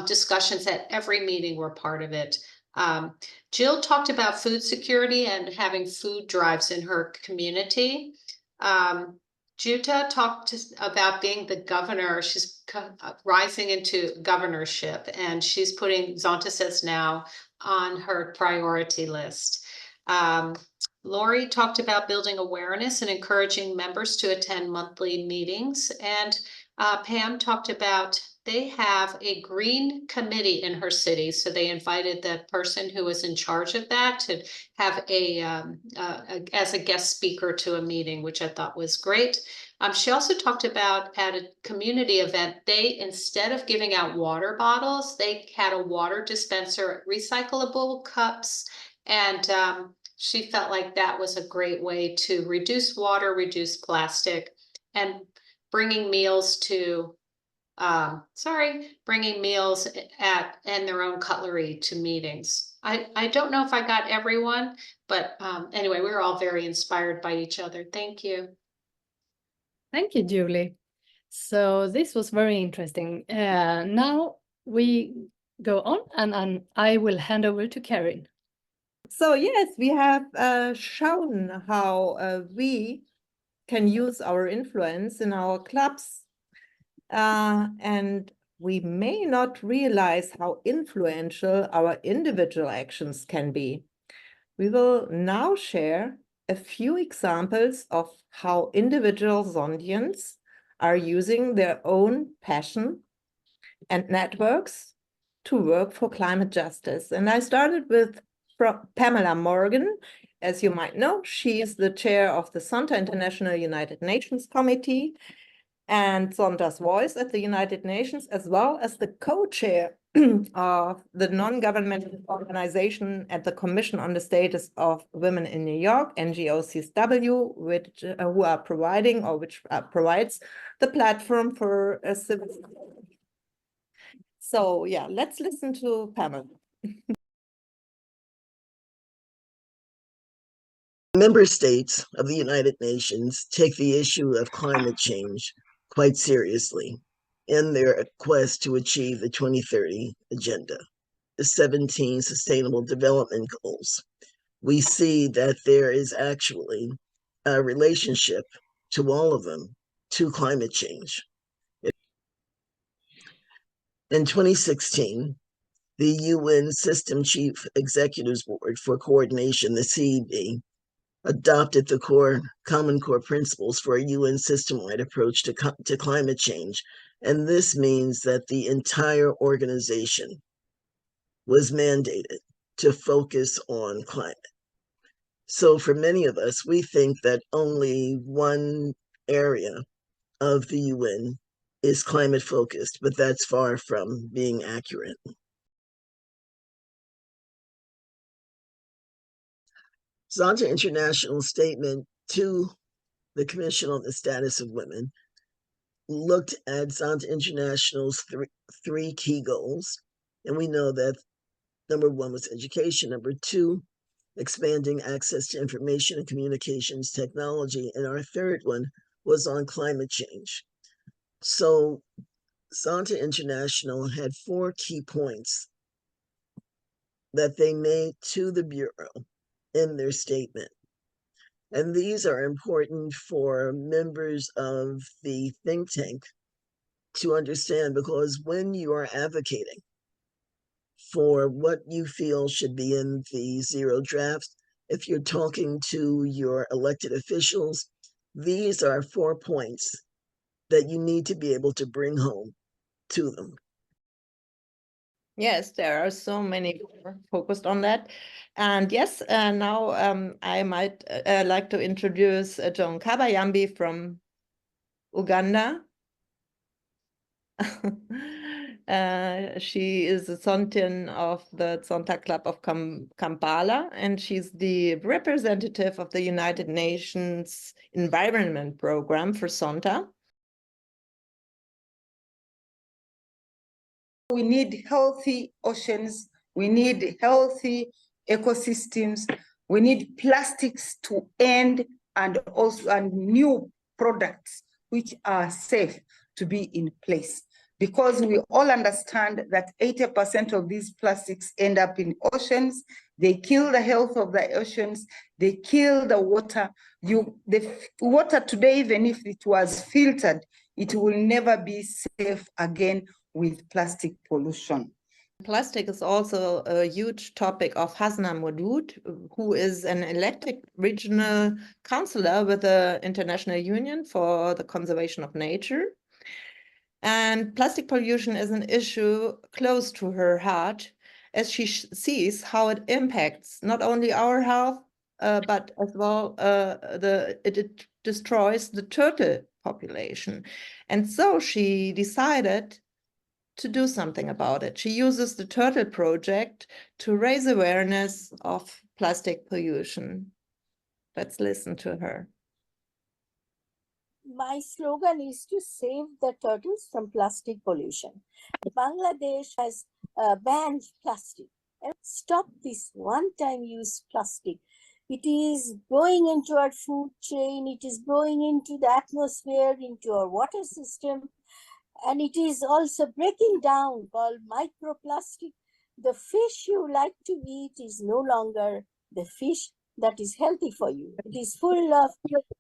discussions at every meeting were part of it. Jill talked about food security and having food drives in her community. Jutta talked about being the governor. She's rising into governorship, and she's putting, Zonta says now, on her priority list. Lori talked about building awareness and encouraging members to attend monthly meetings. And Pam talked about they have a green committee in her city. So they invited the person who was in charge of that to have as a guest speaker to a meeting, which I thought was great. She also talked about at a community event, instead of giving out water bottles, they had a water dispenser, recyclable cups, and she felt like that was a great way to reduce water, reduce plastic, and bringing meals to bringing meals and their own cutlery to meetings. I don't know if I got everyone, but anyway, we were all very inspired by each other. Thank you. Thank you, Julie. So this was very interesting. Now we go on, and I will hand over to Karin. So yes, we have shown how we can use our influence in our clubs. And we may not realize how influential our individual actions can be. We will now share a few examples of how individual Zontians are using their own passion and networks to work for climate justice. And I started with Pamela Morgan. As you might know, she is the chair of the Zonta International United Nations Committee. and Zonta's voice at the United Nations, as well as the co-chair of the non-governmental organization at the Commission on the Status of Women in New York, NGOCSW, which who are providing, or which provides the platform for civil. So yeah, let's listen to Pamela. Member states of the United Nations take the issue of climate change quite seriously in their quest to achieve the 2030 Agenda, the 17 Sustainable Development Goals. We see that there is actually a relationship to all of them to climate change. In 2016, the UN System Chief Executives Board for Coordination, the CEB, adopted the common core principles for a UN system-wide approach to climate change. And this means that the entire organization was mandated to focus on climate. So for many of us, we think that only one area of the UN is climate focused, but that's far from being accurate. Zonta International's statement to the Commission on the Status of Women looked at Zonta International's three key goals. And we know that number one was education, number two, expanding access to information and communications technology, and our third one was on climate change. So Zonta International had 4 key points that they made to the Bureau in their statement. And these are important for members of the think tank to understand, because when you are advocating for what you feel should be in the zero draft, if you're talking to your elected officials, these are 4 points that you need to be able to bring home to them. Yes, there are so many focused on that. And yes, now I might like to introduce Joan Kabayambi from Uganda. She is a Zontian of the Zonta Club of Kampala, and she's the representative of the United Nations Environment Program for Zonta. We need healthy oceans, we need healthy ecosystems, we need plastics to end, and also new products which are safe to be in place. Because we all understand that 80% of these plastics end up in oceans, they kill the health of the oceans, they kill the water. The water today, even if it was filtered, it will never be safe again with plastic pollution. Plastic is also a huge topic of Hasna Modood, who is an elected regional councillor with the International Union for the Conservation of Nature. And plastic pollution is an issue close to her heart, as she sees how it impacts not only our health, but as well it destroys the turtle population. And so she decided to do something about it. She uses the Turtle Project to raise awareness of plastic pollution. Let's listen to her. My slogan is to save the turtles from plastic pollution. Bangladesh has banned plastic. And stop this one-time use plastic. It is going into our food chain, it is going into the atmosphere, into our water system, and it is also breaking down called microplastic. The fish you like to eat is no longer the fish that is healthy for you. It is full of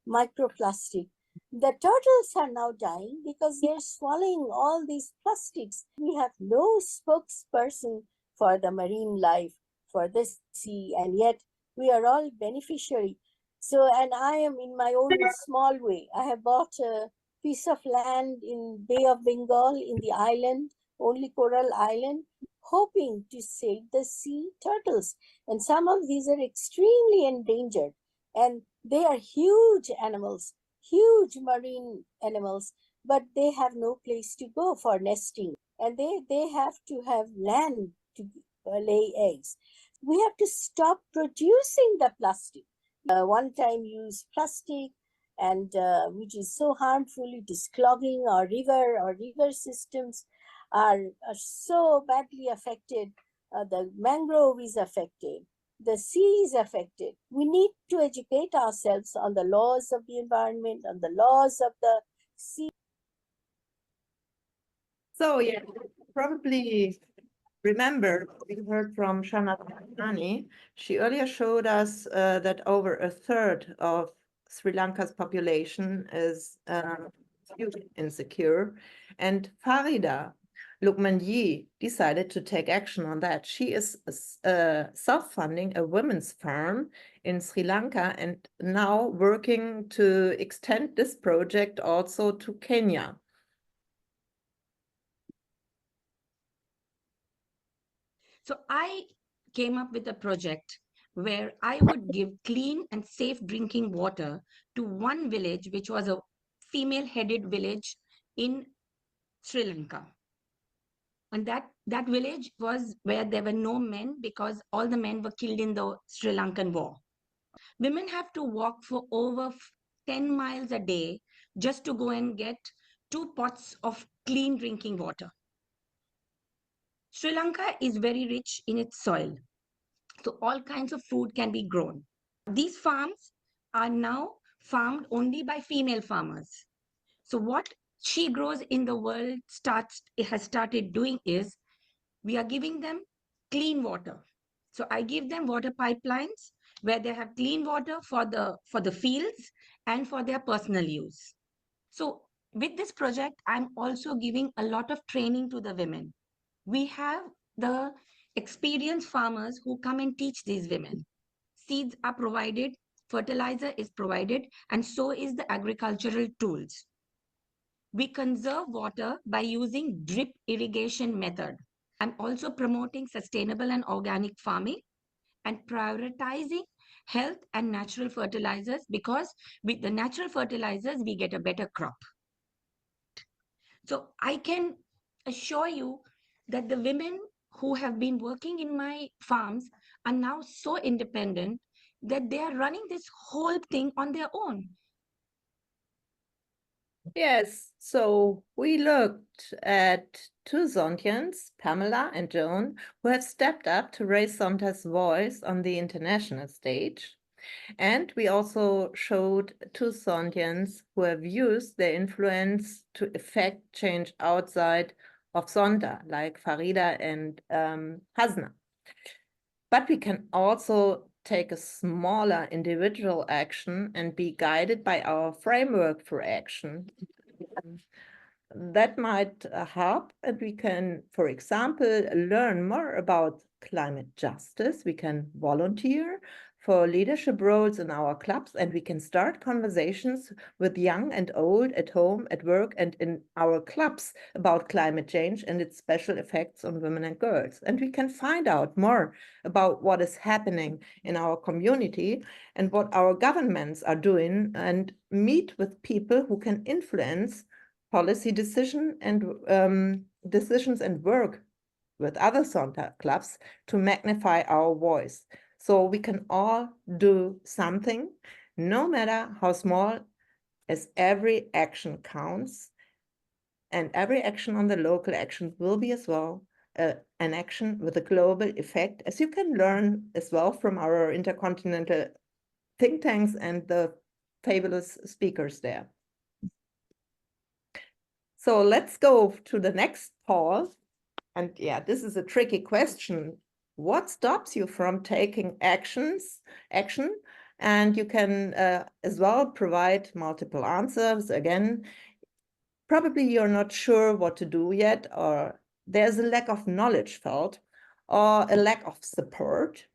microplastic. The turtles are now dying because they're swallowing all these plastics. We have no spokesperson for the marine life, for the sea, and yet we are all beneficiary. So, and I am in my own small way. I have bought a piece of land in Bay of Bengal in the island, only coral island, hoping to save the sea turtles. And some of these are extremely endangered, and they are huge animals, huge marine animals, but they have no place to go for nesting, and they have to have land to lay eggs. We have to stop producing the plastic, one-time use plastic, and which is so harmful. It is clogging our river systems are so badly affected. The mangrove is affected. The sea is affected. We need to educate ourselves on the laws of the environment, on the laws of the sea. So yeah, probably remember we heard from Shana Tani. She earlier showed us that over a third of Sri Lanka's population is food insecure, and Farida Lukmanji decided to take action on that. She is self-funding a women's farm in Sri Lanka and now working to extend this project also to Kenya. So I came up with a project where I would give clean and safe drinking water to one village, which was a female-headed village in Sri Lanka. And that village was where there were no men because all the men were killed in the Sri Lankan war. Women have to walk for over 10 miles a day just to go and get 2 pots of clean drinking water. Sri Lanka is very rich in its soil, so all kinds of food can be grown. These farms are now farmed only by female farmers. So what She Grows in the World has started doing is we are giving them clean water. So I give them water pipelines where they have clean water for the fields and for their personal use. So with this project, I'm also giving a lot of training to the women. We have the experienced farmers who come and teach these women. Seeds are provided, fertilizer is provided, and so is the agricultural tools. We conserve water by using drip irrigation method. I'm also promoting sustainable and organic farming and prioritizing health and natural fertilizers, because with the natural fertilizers, we get a better crop. So I can assure you that the women who have been working in my farms are now so independent that they are running this whole thing on their own. Yes, so we looked at 2 Zontians, Pamela and Joan, who have stepped up to raise Zonta's voice on the international stage. And we also showed 2 Zontians who have used their influence to effect change outside of Zonta, like Farida and Hasna. But we can also take a smaller individual action and be guided by our framework for action. That might help, and we can, for example, learn more about climate justice. We can volunteer for leadership roles in our clubs, and we can start conversations with young and old at home, at work, and in our clubs about climate change and its special effects on women and girls. And we can find out more about what is happening in our community and what our governments are doing, and meet with people who can influence policy decisions and work with other Zonta clubs to magnify our voice. So we can all do something, no matter how small, as every action counts. And every action on the local action will be as well an action with a global effect, as you can learn as well from our intercontinental think tanks and the fabulous speakers there. So let's go to the next pause. And yeah, this is a tricky question. What stops you from taking action? And you can as well provide multiple answers. Again, probably you're not sure what to do yet, or there's a lack of knowledge felt, or a lack of support.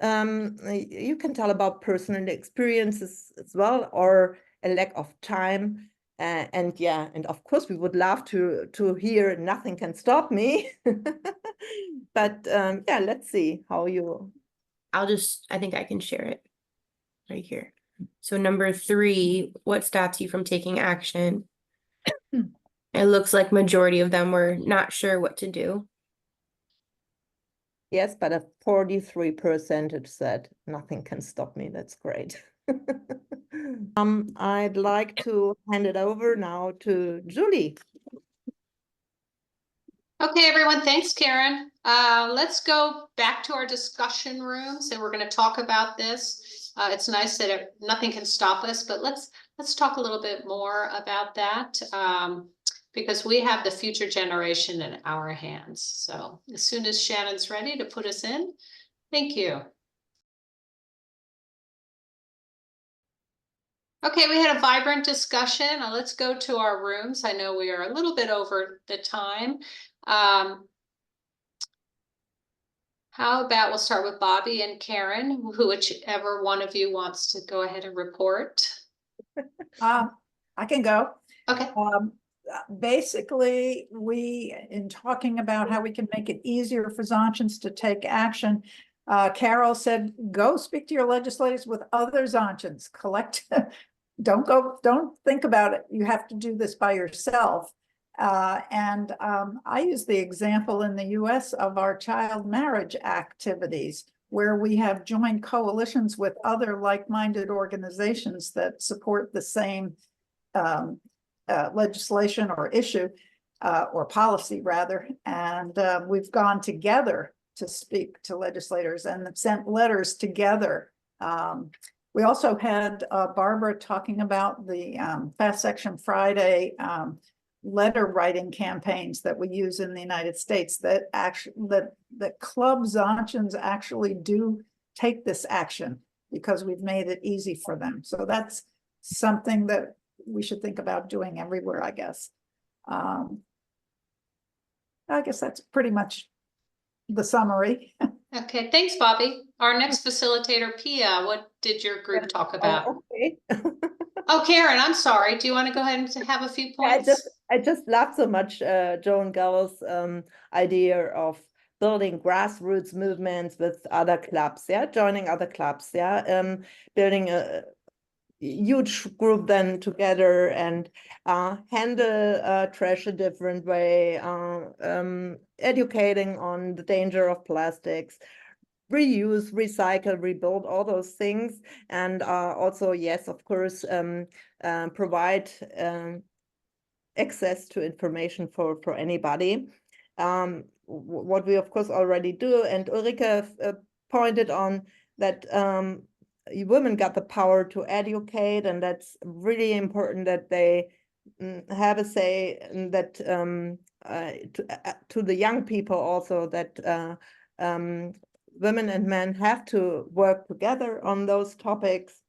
You can tell about personal experiences as well, or a lack of time. And yeah, and of course we would love to hear nothing can stop me. But yeah, let's see how you. I think I can share it right here. So number 3, what stops you from taking action? It looks like majority of them were not sure what to do. Yes, but a 43% said nothing can stop me. That's great. I'd like to hand it over now to Julie. Okay, everyone, thanks, Karen. Let's go back to our discussion rooms and we're going to talk about this. It's nice that nothing can stop us, but let's talk a little bit more about that because we have the future generation in our hands. So as soon as Shannon's ready to put us in, thank you. Okay, we had a vibrant discussion. Let's go to our rooms. I know we are a little bit over the time. How about we'll start with Bobby and Karen, whichever one of you wants to go ahead and report. I can go. Okay. Basically, in talking about how we can make it easier for Zontians to take action, Carol said, go speak to your legislators with other Zontians, collect, don't think about it. You have to do this by yourself. I use the example in the US of our child marriage activities, where we have joined coalitions with other like-minded organizations that support the same legislation or issue, or policy rather. And we've gone together to speak to legislators and sent letters together. We also had Barbara talking about the Fast Section Friday letter writing campaigns that we use in the United States that actually that club Zontians actually do take this action because we've made it easy for them. So that's something that we should think about doing everywhere, I guess. I guess that's pretty much the summary. Okay, thanks, Bobby. Our next facilitator, Pia, what did your group talk about? Okay. Oh, Karen, I'm sorry. Do you want to go ahead and have a few points? I just love so much Joan Gallo's idea of building grassroots movements with other clubs, joining other clubs, building a huge group then together and handle trash a different way, educating on the danger of plastics, reuse, recycle, rebuild, all those things. And also, yes, of course, provide access to information for anybody. What we, of course, already do, and Ulrike pointed on that women got the power to educate, and that's really important that they have a say, and that to the young people also, that women and men have to work together on those topics.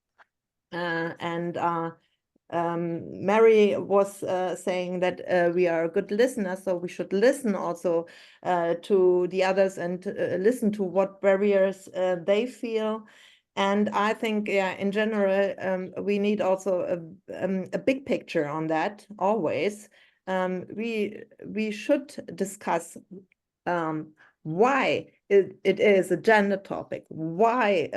Mary was saying that we are good listeners, so we should listen also to the others and listen to what barriers they feel. And I think, in general, we need also a big picture on that always. We should discuss why it is a gender topic, why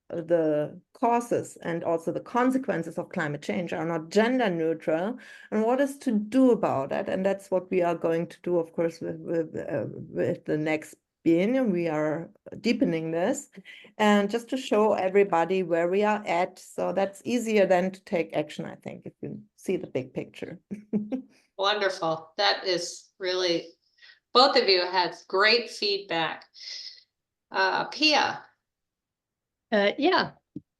the causes and also the consequences of climate change are not gender neutral, and what is to do about it. And that's what we are going to do, of course, with the next biennium. We are deepening this, and just to show everybody where we are at. So that's easier than to take action, I think, if you see the big picture. Wonderful. That is really, both of you had great feedback. Pia. Yeah,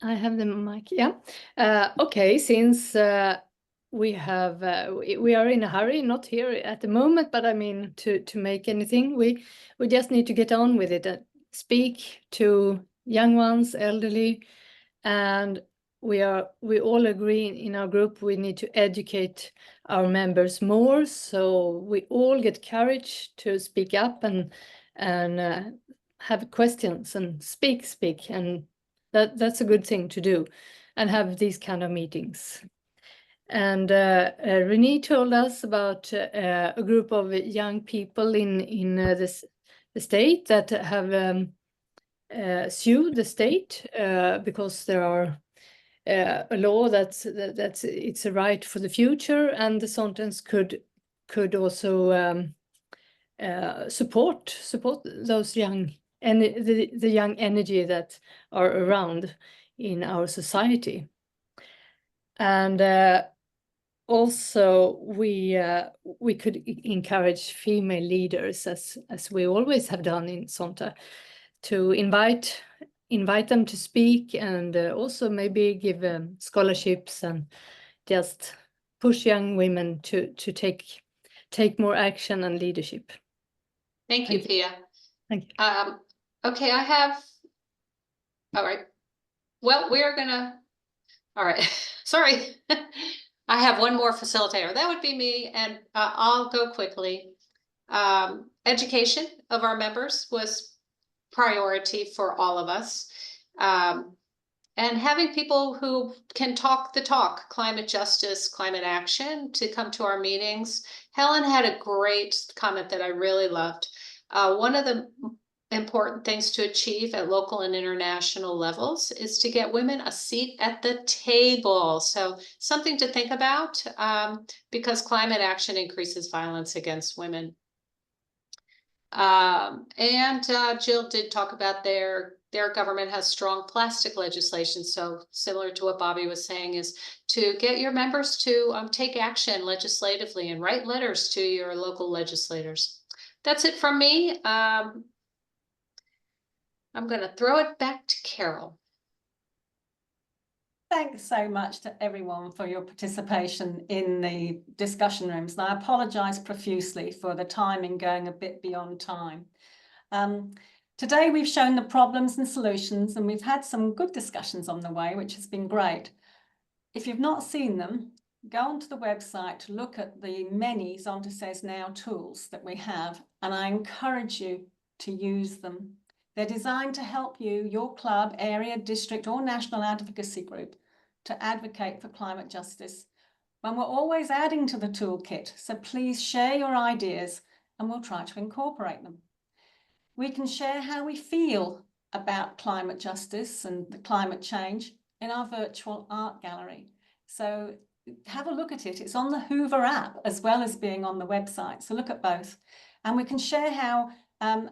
I have the mic. Yeah. Okay, since we are in a hurry, not here at the moment, but I mean to make anything, we just need to get on with it and speak to young ones, elderly, and we all agree in our group we need to educate our members more, so we all get courage to speak up and have questions and speak, and that's a good thing to do, and have these kind of meetings. And Renee told us about a group of young people in the state that have sued the state because there are a law that's it's a right for the future, and the Zontians could could also support those young and the young energy that are around in our society. And also we could encourage female leaders, as we always have done in Zonta, to invite them to speak, and also maybe give scholarships and just push young women to take more action and leadership. Thank you, Pia. Thank you. Okay, all right. Well, all right, sorry. I have one more facilitator. That would be me, and I'll go quickly. Education of our members was priority for all of us. And having people who can talk the talk, climate justice, climate action, to come to our meetings. Helen had a great comment that I really loved. One of the important things to achieve at local and international levels is to get women a seat at the table. So something to think about, because climate action increases violence against women. And Jill did talk about their government has strong plastic legislation. So similar to what Bobby was saying, is to get your members to take action legislatively and write letters to your local legislators. That's it from me. I'm going to throw it back to Carol. Thanks so much to everyone for your participation in the discussion rooms. And I apologise profusely for the timing going a bit beyond time. Today we've shown the problems and solutions, and we've had some good discussions on the way, which has been great. If you've not seen them, go onto the website to look at the many Zonta Says Now tools that we have, and I encourage you to use them. They're designed to help you, your club, area, district, or national advocacy group to advocate for climate justice. And we're always adding to the toolkit, so please share your ideas and we'll try to incorporate them. We can share how we feel about climate justice and the climate change in our virtual art gallery. So have a look at it. It's on the Hoover app as well as being on the website. So look at both. And we can share how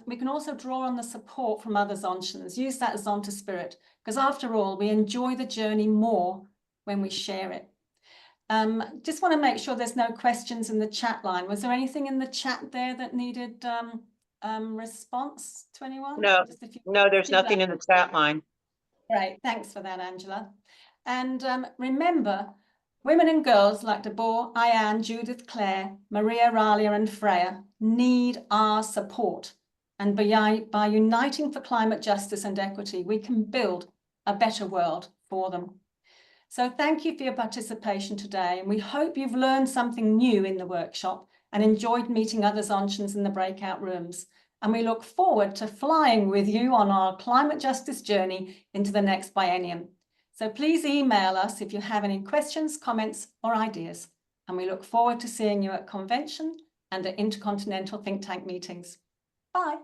we can also draw on the support from other Zontians. Use that Zonta spirit, because after all, we enjoy the journey more when we share it. Just want to make sure there's no questions in the chat line. Was there anything in the chat there that needed response to anyone? No, there's nothing in the chat line. Great, thanks for that, Angela. And remember, women and girls like Deborah, Ayan, Judith, Claire, Maria, Ralia, and Freya need our support. And by uniting for climate justice and equity, we can build a better world for them. So thank you for your participation today, and we hope you've learned something new in the workshop and enjoyed meeting other Zontians in the breakout rooms. And we look forward to flying with you on our climate justice journey into the next biennium. So please email us if you have any questions, comments, or ideas. And we look forward to seeing you at convention and at intercontinental think tank meetings. Bye.